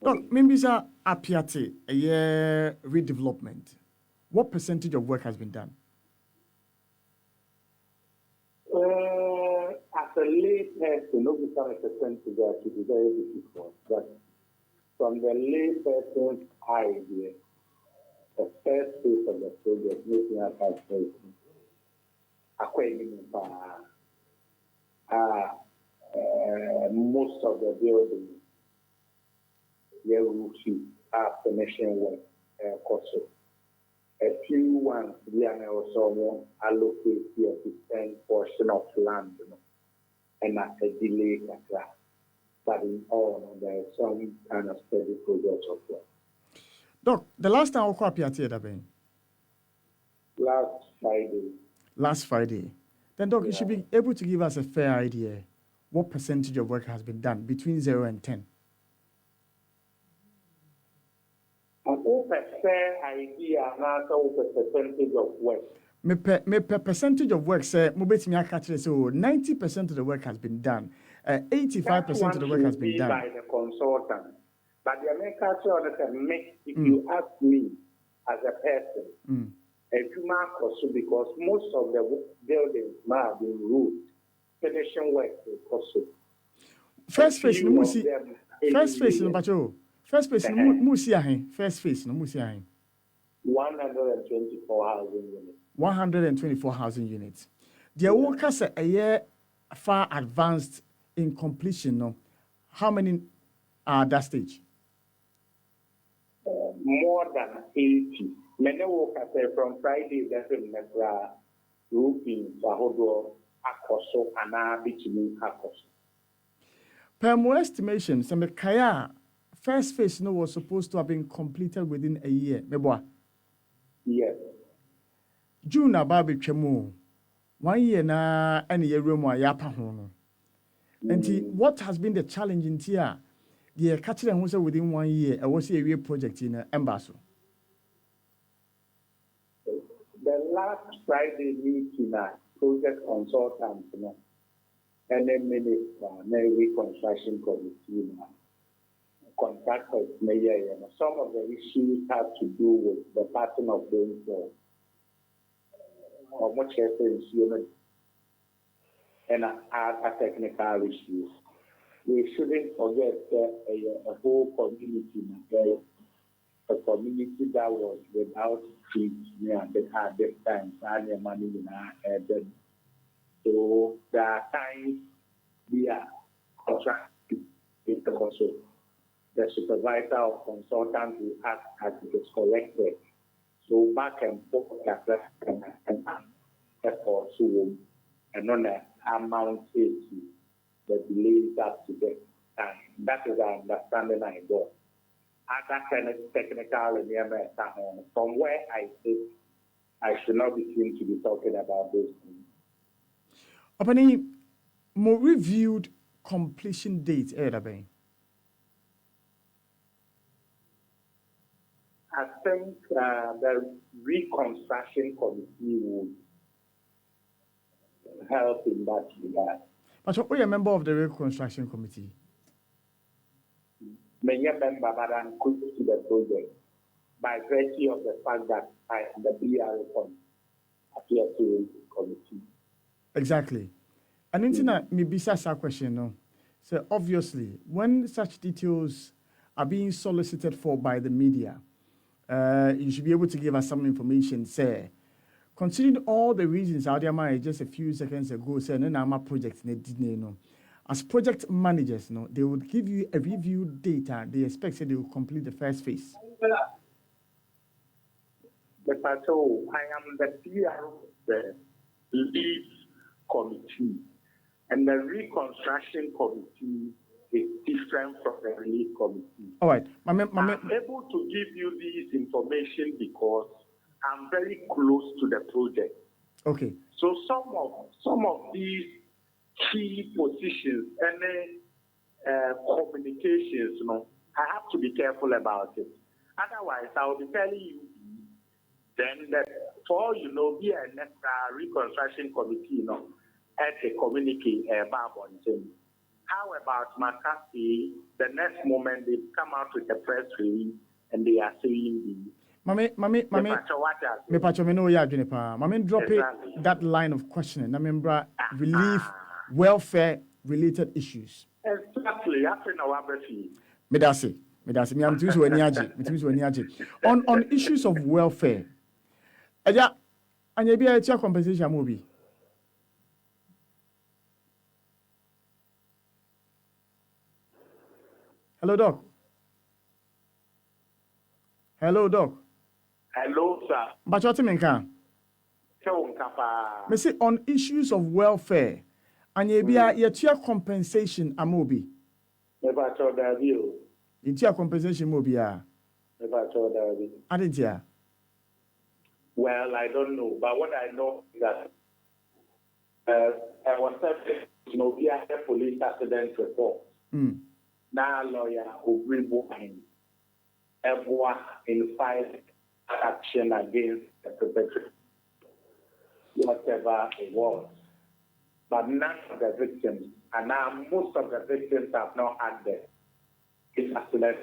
Doc, maybe sir, Appeatse, a year redevelopment. What percentage of work has been done? As a lay person, no become a percentage that it is very difficult. But from the lay person's idea, the first phase of the project, making a calculation, acquiring most of the buildings, roofing are finishing work, cost. A few ones, we are now also allocate a different portion of land, and at a delay, but in all, there is some kind of steady progress of work. Doc, the last time I called Appeatse, Last Friday. Last Friday. Then, Doc, you should be able to give us a fair idea what percentage of work has been done between 0 and 10. A fair idea, and also a percentage of work. Me per percentage of work, say, 90% of the work has been done. 85% of the work has been done. By the consultant. But the American if you ask me as a person, because most of the buildings have been roofed, finishing work is possible. First phase, no musi. First phase, no bacho. First phase, no musi ahen. First phase, no musi ahen. 124,000 units. 124,000 units. The workers a year far advanced in completion. No, how many are at that stage? More than 80. Many workers from Friday, that's in Nebra, roofing, Sahodo, Akoso, and Abitini Akoso. Per more estimation, some Kaya first phase was supposed to have been completed within a year. Meboa? Yes. June about Chemo. 1 year na any year room or yapa hono. And what has been the challenge in Tia? The catching and within 1 year, I was a real project in Embassy. The last Friday meeting, project consultants, and then minister, reconstruction committee, contractors, mayor, some of the issues have to do with the pattern of rainfall, or much human and other technical issues. We shouldn't forget a whole community, a community that was without streets at this time, and money in our head. So there are times we are contracting with also the supervisor or consultant who ask as it is corrected. So back and forth, and effort so and on the amount to the delays up to the time. That is our understanding I got. Other kind of technical and from where I sit, I should not be seen to be talking about those things. Opani, more reviewed completion date, Edabe. I think the reconstruction committee would help in that regard. But are you a member of the reconstruction committee? Many member, but I'm close to the project by virtue of the fact that I am the BR Appeatse committee. Exactly. And into maybe such a question, no. So obviously, when such details are being solicited for by the media, you should be able to give us some information, say, considering all the reasons out there, just a few seconds ago, said, no, project, no. As project managers, no, they would give you a review data. They expect that they will complete the first phase. But so I am the PR, the lead committee, and the reconstruction committee is different from the relief committee. All right. I'm able to give you this information because I'm very close to the project. Okay. So some of these key positions and communications, I have to be careful about it. Otherwise, I will be telling you then that for be a reconstruction committee, at the communique about How about Makati? The next moment they come out with a press release and they are saying Mame, me pacho me no ya adwene pa. Mame drop it that line of questioning. Na membra relief welfare related issues. Exactly. After now, Me dase. Me am tumi so ani age. On issues of welfare. Aja anya bia etia compensation amobi. Hello, Doc. Hello, Doc. Hello, sir. But what me can? Me say on issues of welfare, and ye be a compensation amobi. Never told that you. Into compensation mobia. Never told that you. Aditya. Well, I don't know, but what I know is that I was via the police accident report. Now lawyer who bring everyone in fight action against the perpetrator, whatever it was. But none of the victims, and now most of the victims have not had the accident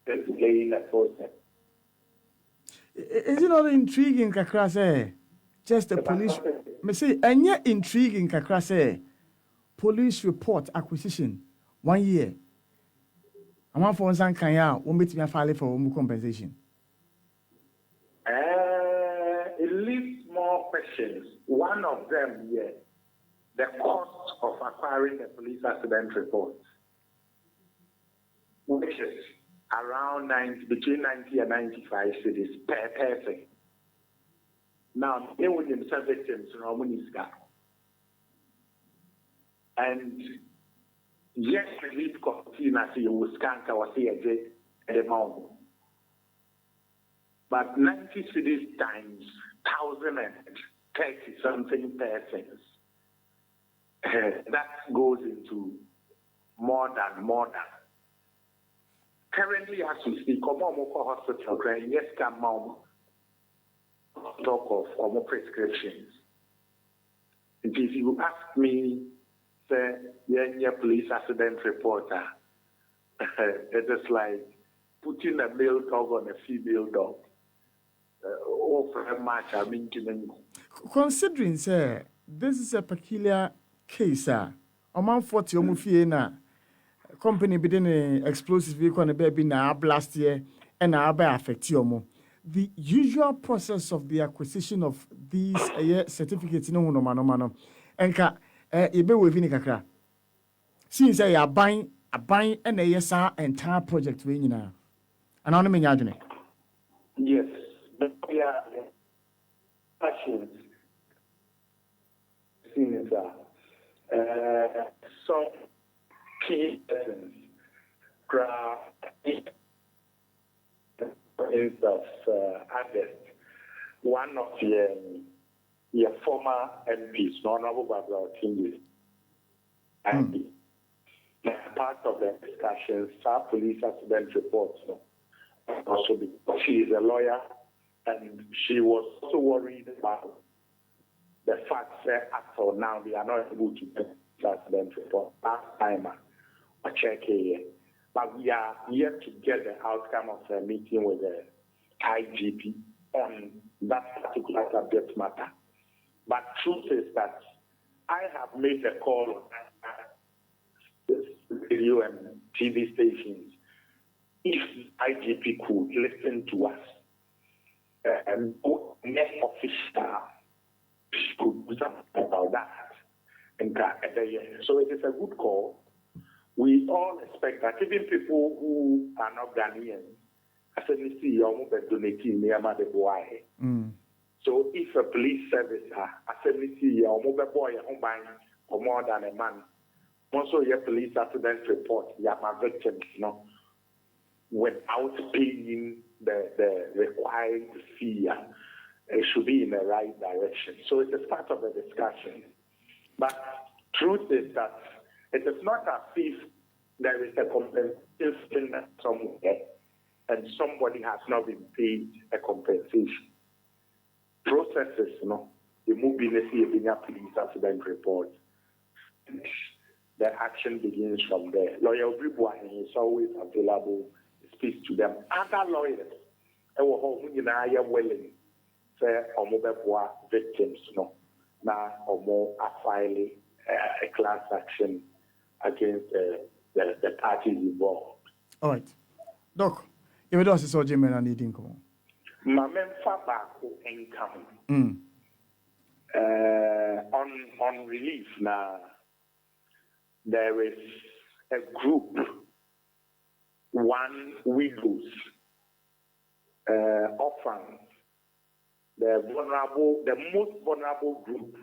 in the process. Is it not intriguing, Kakra say? Just the police. Me say, and yet intriguing, Kakra say. Police report acquisition 1 year. I want for one kanya, won't be me file for compensation. It leaves more questions. One of them, yeah, the cost of acquiring the police accident report, which is around between 90 and 95 cities per person. Now, they would themselves victims, and yes, relief continue as you will scank our CAJ at the moment. But 90 cities times 1,030 something persons, that goes into more than. Currently, as we speak, Omomoko Hospital, yes, come talk of more prescriptions. And if you ask me, say, yeah, police accident reporter, it is like putting a male dog on a female dog. Considering, sir, this is a peculiar case, sir. A man 40 na company bidin explosive vehicle and baby na blast year and na affect you. The usual process of the acquisition of these certificates no mano. Enka ebe we vini kakra. Since say a buying and a entire project we nyina. Ana no menya adwene. Yes. But we are passions. Seen some key essence, craft, of others. One of your former MPs, Honorable Barbara Otingi, and part of the discussions, our police accident reports, also because she is a lawyer. And she was also worried about the fact that until now they are not able to get the accident report. Last time I check here, but we are yet to get the outcome of the meeting with the IGP on that particular subject matter. But truth is that I have made a call on this radio and TV stations. If IGP could listen to us, and next official could do something about that. And so it is a good call. We all expect that even people who are not Ghanaians, I said, you see, you're donating near the boy. So if a police service, I said, you see, you're boy, or more than a man. Also, your police accident report, you're my victims, without paying the required fee, it should be in the right direction. So it is part of the discussion. But truth is that it is not as if there is a compensation somewhere and somebody has not been paid a compensation. Processes, the movie, the police accident report, the action begins from there. Lawyer Obribuani is always available, speaks to them. Other lawyers, are willing say victims, no, now or more filing a class action against the parties involved. All right. Doc, if it was so Jimmy and needing come. Mamen Fabako income. On relief now, there is a group, one widows, orphans, the most vulnerable group,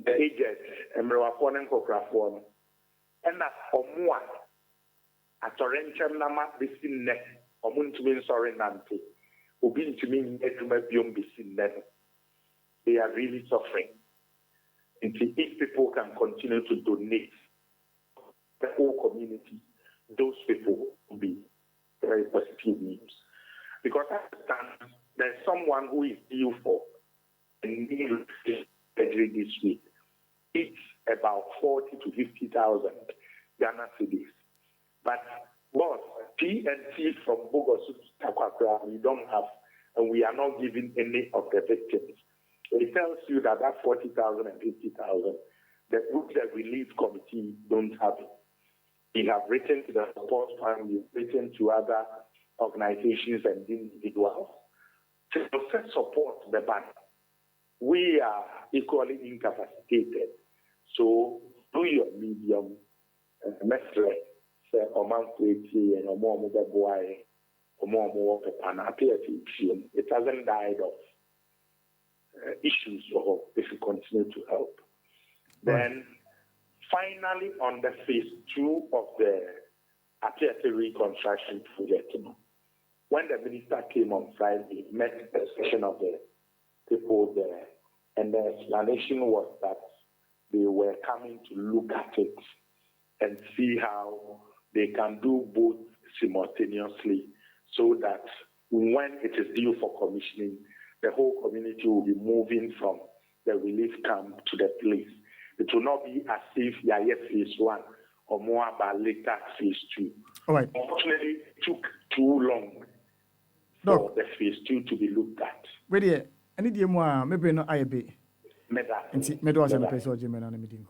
the aged, and Mrewafon, and as Omua, a torrential nama bisin net, Omuntumin sorry Nante, Ubin to me, Etumabium bisin net. They are really suffering. And if people can continue to donate the whole community, those people will be very positive news. Because at the time, there's someone who is due for a meal this week. It's about 40 to 50,000 Ghana cedis. But boss, TNT from Bogos to Takwakra, we don't have, and we are not giving any of the victims. It tells you that 40,000 and 50,000, the relief committee don't have it. We have written to the support fund, we've written to other organizations and individuals to support the bank. We are equally incapacitated. So do your medium, mestre, say, and it hasn't died of issues for if you continue to help. Then finally on the phase 2 of the Appeatse reconstruction project, when the minister came on Friday, met a section of the people there, and the explanation was that they were coming to look at it and see how they can do both simultaneously so that when it is due for commissioning, the whole community will be moving from the relief camp to the place. It will not be as if phase 1 or more about later phase 2. All right. Unfortunately, it took too long for the phase 2 to be looked at. Wait here. I need you more. Maybe not I be. Meda. And see, Medo was a person, Jimmy, and a meeting.